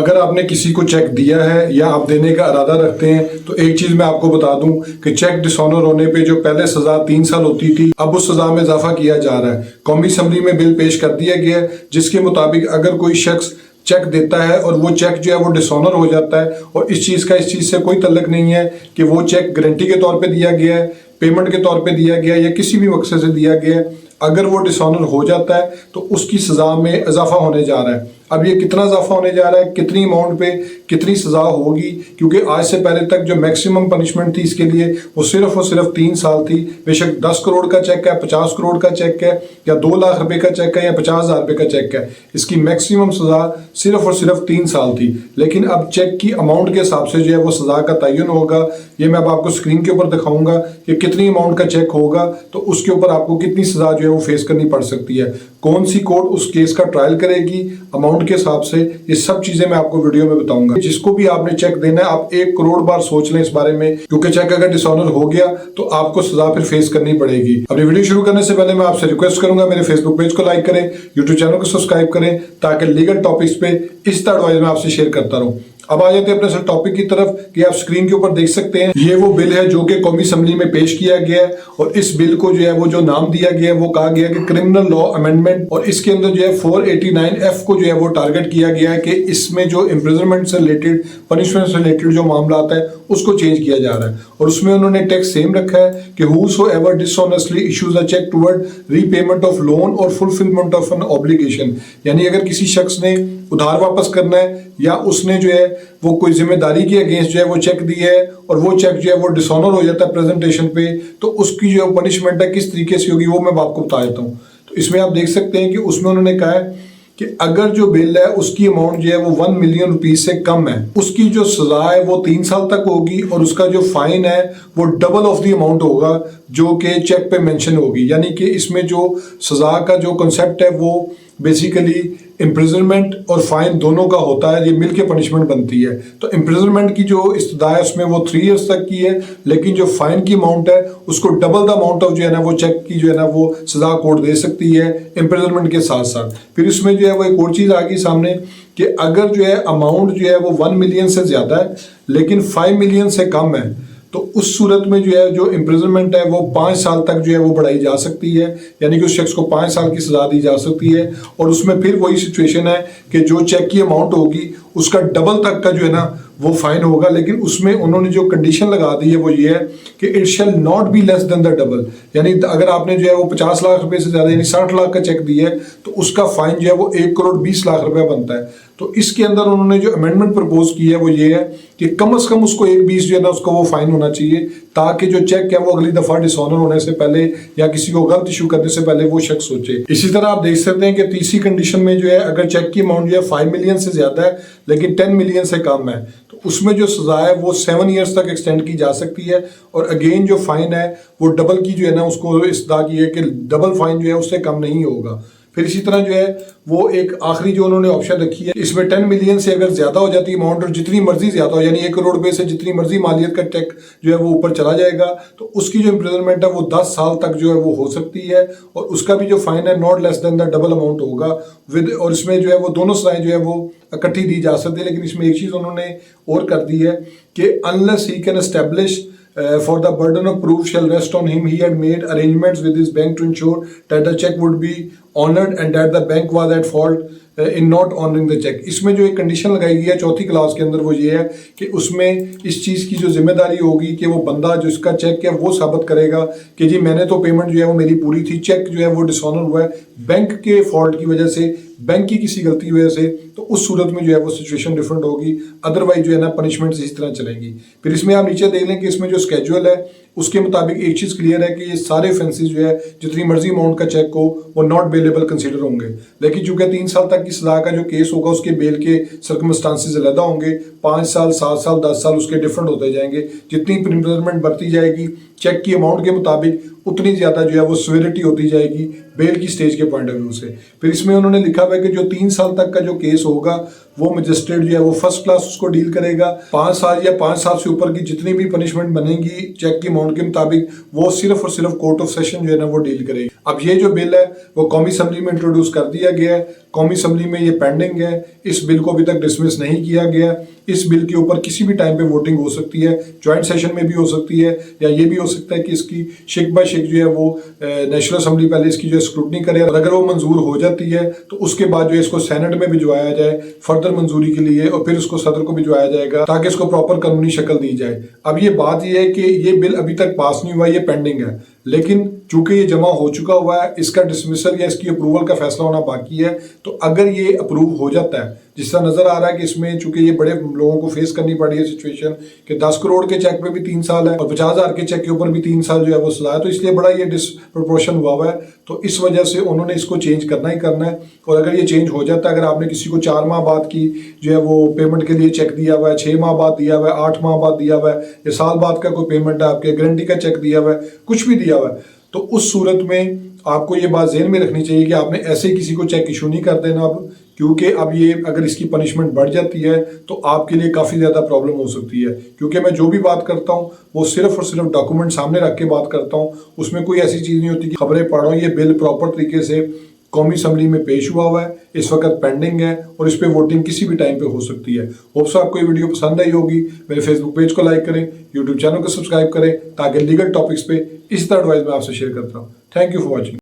अगर आपने किसी को चेक दिया है या आप देने का इरादा रखते हैं तो एक चीज मैं आपको बता दूं कि चेक डिसऑनर होने पे जो पहले सजा 3 साल होती थी, अब उस सजा में इजाफा किया जा रहा है। कौमी असेंबली में बिल पेश कर दिया गया है जिसके मुताबिक अगर कोई शख्स चेक देता है और वो चेक जो है वो डिसऑनर हो जाता है और इस चीज से कोई तल्लक नहीं है कि वो चेक गारंटी के तौर पे दिया गया है, पेमेंट के तौर पे दिया गया है या किसी भी मकसद से दिया गया है, अगर वो डिसऑनर हो जाता है तो उसकी सजा में इजाफा होने जा रहा है। अब ये कितना इजाफा होने जा रहा है, कितनी अमाउंट पे कितनी सजा होगी, क्योंकि आज से पहले तक जो मैक्सिमम पनिशमेंट थी इसके लिए वो सिर्फ और सिर्फ 3 साल थी। बेशक 10 करोड़ का चेक है, 50 करोड़ का चेक है या 2 लाख रुपए का चेक है या 50,000 रुपए का चेक है, इसकी मैक्सिमम सजा सिर्फ और सिर्फ 3 साल थी। लेकिन अब चेक की अमाउंट के हिसाब से जो है वो सजा का तयन होगा। ये मैं अब आपको स्क्रीन के ऊपर दिखाऊंगा कि कितनी अमाउंट का चेक होगा तो उसके ऊपर आपको कितनी सजा जो है वो फेस करनी पड़ सकती है, कौन सी कोर्ट उस केस का ट्रायल करेगी अमाउंट के हिसाब से, ये सब चीजें मैं आपको वीडियो में बताऊंगा। जिसको भी आपने चेक देना है आप 1 करोड़ बार सोच लें इस बारे में, क्योंकि चेक अगर डिसऑनर हो गया तो आपको सजा फिर फेस करनी पड़ेगी। अपनी वीडियो शुरू करने से पहले मैं आपसे रिक्वेस्ट करूंगा मेरे फेसबुक पेज को लाइक करें, यूट्यूब चैनल को सब्सक्राइब करें ताकि लीगल टॉपिक्स पे इस तरह एडवाइस मैं आपसे शेयर करता रहूं। अब आ जाते हैं अपने टॉपिक की तरफ कि आप स्क्रीन के ऊपर देख सकते हैं ये वो बिल है जो कि कौमी असेंबली में पेश किया गया है और इस बिल को जो है वो जो नाम दिया गया है वो कहा गया है कि क्रिमिनल लॉ अमेंडमेंट, और इसके अंदर जो है 489F को जो है वो टारगेट किया गया है कि इसमें जो इम्प्रिजनमेंट से रिलेटेड, पनिशमेंट से रिलेटेड जो मामला आता है उसको चेंज किया जा रहा है। और उसमें उन्होंने टेक्स्ट सेम रखा है कि whosoever dishonestly issues a check toward repayment of loan or fulfillment of an obligation, यानी अगर किसी शख्स ने उधार वापस करना है या उसने जो है वो कोई जिम्मेदारी के अगेंस्ट जो है वो चेक दिया है और वो चेक जो है वो डिसऑनर हो जाता है प्रेजेंटेशन पे, तो उसकी जो पनिशमेंट है किस तरीके से होगी वो मैं आपको बता देता हूँ। तो इसमें आप देख सकते हैं कि उसमें उन्होंने कहा है कि अगर जो बिल है उसकी अमाउंट जो है वो 1 मिलियन रुपीज से कम है, उसकी जो सजा है वो 3 साल तक होगी और उसका जो फाइन है वो डबल ऑफ दी अमाउंट होगा जो कि चेक पे मेंशन होगी। यानी कि इसमें जो सजा का जो कॉन्सेप्ट है वो बेसिकली इम्प्रिजनमेंट और फाइन दोनों का होता है, ये मिल के पनिशमेंट बनती है। तो इम्प्रिजनमेंट की जो इस्तदा है उसमें वो 3 इयर्स तक की है, लेकिन जो फाइन की अमाउंट है उसको डबल द अमाउंट ऑफ जो है ना वो चेक की जो है ना वो सजा कोर्ट दे सकती है इम्प्रिजनमेंट के साथ साथ। फिर इसमें जो है वो एक और चीज़ आ गई सामने कि अगर जो है अमाउंट जो है वो 1 मिलियन से ज़्यादा है लेकिन 5 मिलियन से कम है तो उस सूरत में जो है जो इम्प्रिजनमेंट है वो 5 साल तक जो है वो बढ़ाई जा सकती है, यानी कि उस शख्स को 5 साल की सजा दी जा सकती है। और उसमें फिर वही सिचुएशन है कि जो चेक की अमाउंट होगी उसका डबल तक का जो है ना वो फाइन होगा, लेकिन उसमें उन्होंने जो कंडीशन लगा दी है वो ये है कि it shall not be less than the double, यानी अगर आपने जो है वो 50 लाख रुपए से ज़्यादा यानी 60 लाख का चेक दिया है तो उसका फाइन जो है वो 1 करोड़ 20 लाख रुपया बनता है। तो इसके अंदर उन्होंने जो अमेंडमेंट प्रपोज की है वो ये है कि कम से कम उसको 1/20 जो है ना उसका वो फाइन होना चाहिए, ताकि जो चेक है वो अगली दफा डिसऑनर होने से पहले या किसी को गलत इशू करने से पहले वो शख्स सोचे। इसी तरह आप देख सकते हैं कि तीसरी कंडीशन में जो है अगर चेक की अमाउंट जो है 5 मिलियन से ज्यादा है लेकिन 10 मिलियन से कम है तो उसमें जो सजा है वो 7 ईयर्स तक एक्सटेंड की जा सकती है। और अगेन जो फाइन है वो डबल की जो है ना उसको इस्तदा की है कि डबल फाइन जो है उससे कम नहीं होगा। फिर इसी तरह जो है वो एक आखिरी जो उन्होंने ऑप्शन रखी है इसमें 10 मिलियन से अगर ज्यादा हो जाती है अमाउंट और जितनी मर्जी ज्यादा हो यानी 1 करोड़ रुपए से जितनी मर्जी मालियत का चेक जो है वो ऊपर चला जाएगा तो उसकी जो इम्प्रिजनमेंट है वो 10 साल तक जो है वो हो सकती है और उसका भी जो फाइन है not less than the double amount होगा विद, और इसमें जो है वो दोनों सजाएं जो है वो इकट्ठी दी जा सकती है। लेकिन इसमें एक चीज उन्होंने और कर दी है कि unless he can establish for the burden of proof shall rest on him, he had made arrangements with his bank to ensure that the check would be honored and that the bank was at fault in not honouring the cheque. इसमें जो एक condition लगाई गई है चौथी class के अंदर वो ये है कि उसमें इस चीज़ की जो जिम्मेदारी होगी कि वो बंदा जो इसका चेक है वो साबित करेगा कि जी मैंने तो पेमेंट जो है वो मेरी पूरी थी, चेक जो है वो डिसऑनर हुआ है बैंक के फॉल्ट की वजह से, बैंक की किसी गलती की वजह से, तो उस सूरत में जो है वो सिचुएशन डिफरेंट होगी, अदरवाइज जो है ना पनिशमेंट इसी तरह चलेगी। फिर इसमें आप नीचे देख लें कि इसमें जो स्केड्यूल है उसके मुताबिक एक चीज़ क्लियर है कि ये सारे ऑफेंसेस जो है जितनी मर्जी अमाउंट का चेक हो वो नॉट बेलेबल कंसीडर होंगे। लेकिन चूंकि 3 साल तक की सजा का जो केस होगा उसके बेल के सर्कमस्टांसेस अलग होंगे, 5 साल 7 साल 10 साल उसके डिफरेंट होते जाएंगे। जितनी इम्प्रिजनमेंट बढ़ती जाएगी चेक की अमाउंट के मुताबिक उतनी ज़्यादा जो है वो सिवियरिटी होती जाएगी बेल की स्टेज के पॉइंट ऑफ व्यू से। फिर इसमें उन्होंने लिखा हुआ है कि जो 3 साल तक का जो केस होगा वो मजिस्ट्रेट जो है वो फर्स्ट क्लास उसको डील करेगा। 5 साल या 5 साल से ऊपर की जितनी भी पनिशमेंट बनेगी चेक की अमाउंट के मुताबिक वो सिर्फ और सिर्फ कोर्ट ऑफ सेशन जो है ना वो डील करेगी। अब ये जो बिल है वो कौमी असम्बली में इंट्रोड्यूस कर दिया गया है, कौमी असम्बली में ये पेंडिंग है। इस बिल को अभी तक डिसमिस नहीं किया गया। इस बिल के ऊपर किसी भी टाइम पे वोटिंग हो सकती है, ज्वाइंट सेशन में भी हो सकती है, या ये भी हो सकता है कि इसकी शिक बाय शिक जो है वो नेशनल असम्बली पहले इसकी जो स्क्रूटनी करे और अगर वो मंजूर हो जाती है तो उसके बाद जो है इसको सेनेट में भिजवाया जाए फर्दर मंजूरी के लिए और फिर उसको सदर को भिजवाया जाएगा ताकि इसको प्रॉपर कानूनी शक्ल दी जाए। अब ये बात ये है कि ये बिल अभी तक पास नहीं हुआ, ये पेंडिंग है, लेकिन चूंकि ये जमा हो चुका हुआ है, इसका डिसमिसल या इसकी अप्रूवल का फैसला होना बाकी है। तो अगर ये अप्रूव हो जाता है, जिस तरह नजर आ रहा है कि इसमें चूंकि ये बड़े लोगों को फेस करनी पड़ी है सिचुएशन कि 10 करोड़ के चेक पे भी 3 साल है और 50,000 के चेक के ऊपर भी 3 साल जो है वो सजा है, तो इसलिए बड़ा ये डिसप्रोपोर्शन हुआ है। तो इस वजह से उन्होंने इसको चेंज करना ही करना है। और अगर ये चेंज हो जाता है, अगर आपने किसी को 4 माह बाद की जो है वो पेमेंट के लिए चेक दिया हुआ है, 6 माह बाद दिया हुआ है, 8 माह बाद दिया हुआ है, या साल बाद का कोई पेमेंट है, आपके गारंटी का चेक दिया हुआ है, कुछ भी दिया हुआ है, तो उस सूरत में आपको ये बात ज़हन में रखनी चाहिए कि आपने ऐसे किसी को चेक इशू नहीं कर देना अब, क्योंकि अब ये अगर इसकी पनिशमेंट बढ़ जाती है तो आपके लिए काफ़ी ज़्यादा प्रॉब्लम हो सकती है। क्योंकि मैं जो भी बात करता हूँ वो सिर्फ और सिर्फ डॉक्यूमेंट सामने रख के बात करता हूँ, उसमें कोई ऐसी चीज़ नहीं होती कि खबरें पढ़ो। ये बिल प्रॉपर तरीके से कौमी असम्बली में पेश हुआ है, इस वक्त पेंडिंग है और इस पे वोटिंग किसी भी टाइम पे हो सकती है। होप्स आपको ये वीडियो पसंद आई होगी। मेरे फेसबुक पेज को लाइक करें, यूट्यूब चैनल को सब्सक्राइब करें ताकि लीगल टॉपिक्स पे इस तरह एडवाइस मैं आपसे शेयर करता हूँ। Thank you for watching.